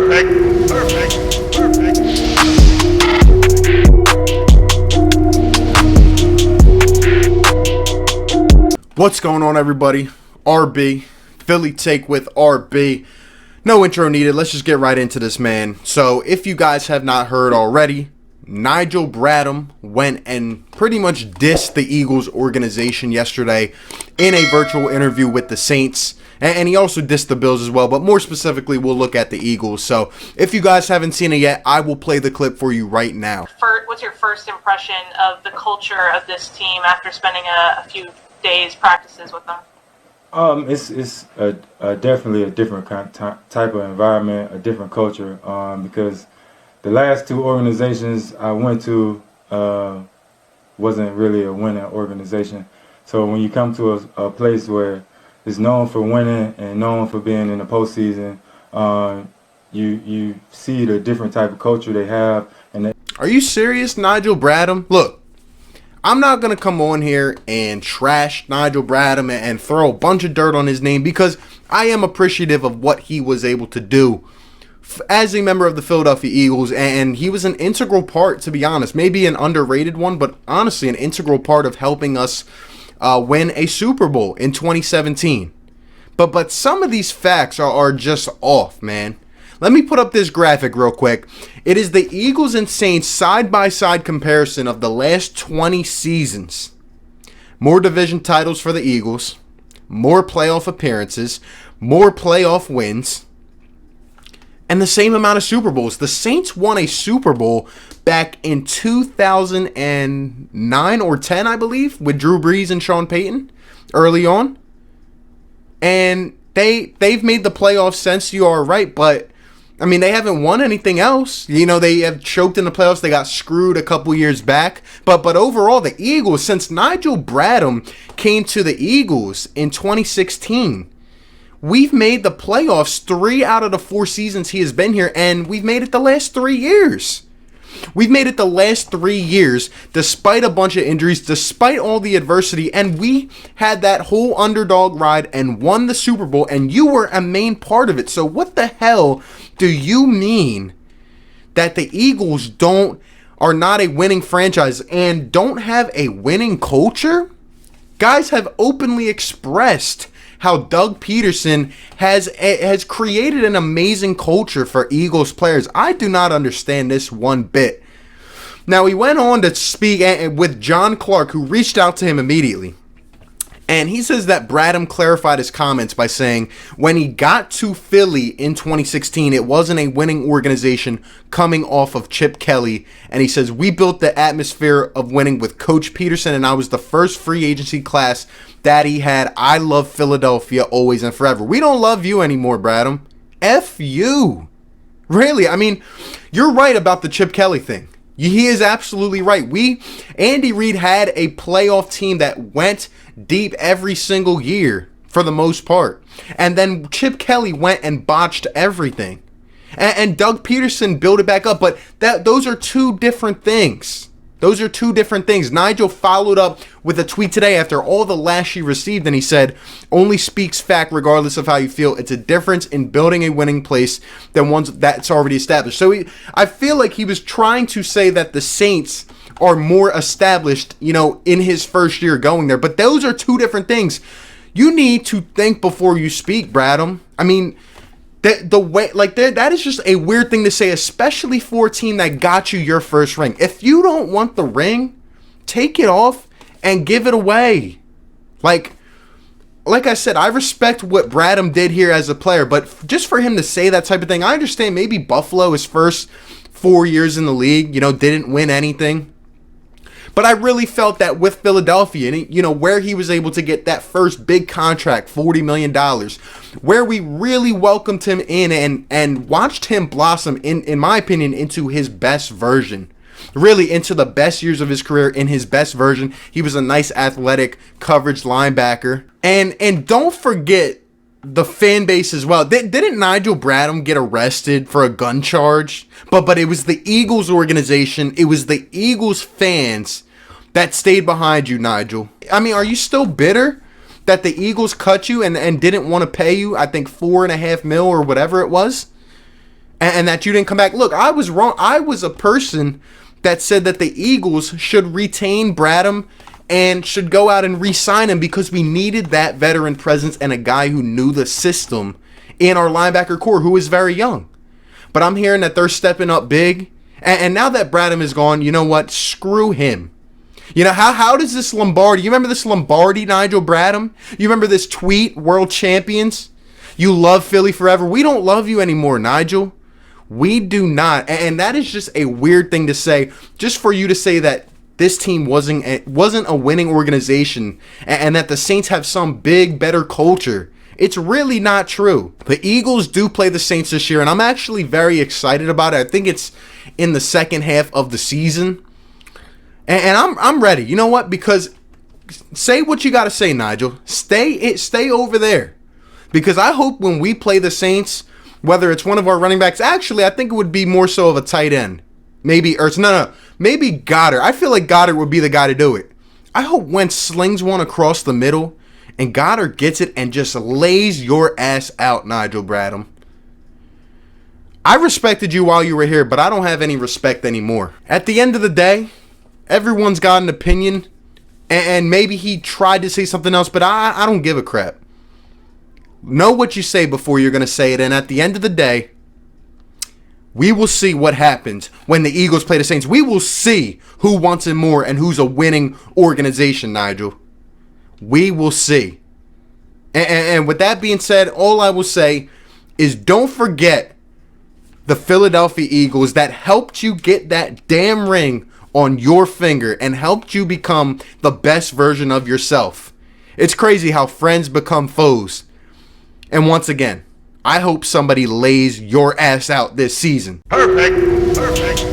Perfect. Perfect. Perfect. What's going on, everybody? RB, Philly Take with RB. No intro needed. Let's just get right into this, man. So, if you guys have not heard already, Nigel Bradham went and pretty much dissed the Eagles organization yesterday in a virtual interview with the Saints. And he also dissed the Bills as well, but more specifically, we'll look at the Eagles. So, if you guys haven't seen it yet, I will play the clip for you right now. What's your first impression of the culture of this team after spending a few days practices with them? It's definitely a different type of environment, a different culture. Because the last two organizations I went to wasn't really a winning organization. So when you come to a place where it's known for winning and known for being in the postseason, you see the different type of culture they have. Are you serious, Nigel Bradham? Look, I'm not going to come on here and trash Nigel Bradham and throw a bunch of dirt on his name because I am appreciative of what he was able to do as a member of the Philadelphia Eagles, and he was an integral part, to be honest, maybe an underrated one, but honestly an integral part of helping us win a Super Bowl in 2017. But some of these facts are just off, man. Let me put up this graphic real quick. It is the Eagles and Saints side-by-side comparison of the last 20 seasons. More division titles for the Eagles, more playoff appearances, more playoff wins, and the same amount of Super Bowls. The Saints won a Super Bowl back in 2009 or 10, I believe, with Drew Brees and Sean Payton early on. And they've made the playoffs since, you are right, but I mean, they haven't won anything else. You know, they have choked in the playoffs. They got screwed a couple years back. But overall, the Eagles, since Nigel Bradham came to the Eagles in 2016, we've made the playoffs 3 out of the 4 seasons he has been here, and we've made it the last 3 years. We've made it the last 3 years, despite a bunch of injuries, despite all the adversity, and we had that whole underdog ride and won the Super Bowl, and you were a main part of it. So what the hell do you mean that the Eagles are not a winning franchise and don't have a winning culture? Guys have openly expressed how Doug Peterson has created an amazing culture for Eagles players. I do not understand this one bit. Now, he went on to speak with John Clark, who reached out to him immediately. And he says that Bradham clarified his comments by saying when he got to Philly in 2016, it wasn't a winning organization coming off of Chip Kelly. And he says, we built the atmosphere of winning with Coach Peterson, and I was the first free agency class that he had. I love Philadelphia always and forever. We don't love you anymore, Bradham. F you. Really? I mean, you're right about the Chip Kelly thing. He is absolutely right. Andy Reid had a playoff team that went deep every single year for the most part. And then Chip Kelly went and botched everything. And Doug Peterson built it back up. But those are two different things. Those are two different things. Nigel followed up with a tweet today after all the lash he received, and he said, only speaks fact regardless of how you feel. It's a difference in building a winning place than one that's already established. So I feel like he was trying to say that the Saints are more established, in his first year going there. But those are two different things. You need to think before you speak, Bradham. I mean, that is just a weird thing to say, especially for a team that got you your first ring. If you don't want the ring, take it off and give it away. Like I said, I respect what Bradham did here as a player, but just for him to say that type of thing, I understand maybe Buffalo, his first 4 years in the league, didn't win anything. But I really felt that with Philadelphia, and where he was able to get that first big contract, $40 million, where we really welcomed him in and watched him blossom, in my opinion, into his best version. Really into the best years of his career in his best version. He was a nice athletic coverage linebacker. And don't forget the fan base as well. Didn't Nigel Bradham get arrested for a gun charge? But it was the Eagles organization. It was the Eagles fans that stayed behind you, Nigel. I mean, are you still bitter that the Eagles cut you and didn't want to pay you, I think, $4.5 million or whatever it was? and that you didn't come back. Look, I was wrong. I was a person that said that the Eagles should retain Bradham and should go out and re-sign him because we needed that veteran presence and a guy who knew the system in our linebacker core who is very young. But I'm hearing that they're stepping up big. And now that Bradham is gone, you know what? Screw him. You know, how does this Lombardi, you remember this Lombardi, Nigel Bradham? You remember this tweet, world champions? You love Philly forever. We don't love you anymore, Nigel. We do not. And that is just a weird thing to say, just for you to say that this team wasn't a winning organization and that the Saints have some big, better culture. It's really not true. The Eagles do play the Saints this year, and I'm actually very excited about it. I think it's in the second half of the season. And I'm ready. You know what? Because say what you got to say, Nigel. Stay over there. Because I hope when we play the Saints, whether it's one of our running backs, actually, I think it would be more so of a tight end. Maybe Ertz. No. Maybe Goddard. I feel like Goddard would be the guy to do it. I hope Wentz slings one across the middle and Goddard gets it and just lays your ass out, Nigel Bradham. I respected you while you were here, but I don't have any respect anymore. At the end of the day, everyone's got an opinion, and maybe he tried to say something else, but I don't give a crap. Know what you say before you're going to say it, and at the end of the day, we will see what happens when the Eagles play the Saints. We will see who wants it more and who's a winning organization, Nigel. We will see. And with that being said, all I will say is don't forget the Philadelphia Eagles that helped you get that damn ring on your finger and helped you become the best version of yourself. It's crazy how friends become foes. And once again, I hope somebody lays your ass out this season. Perfect.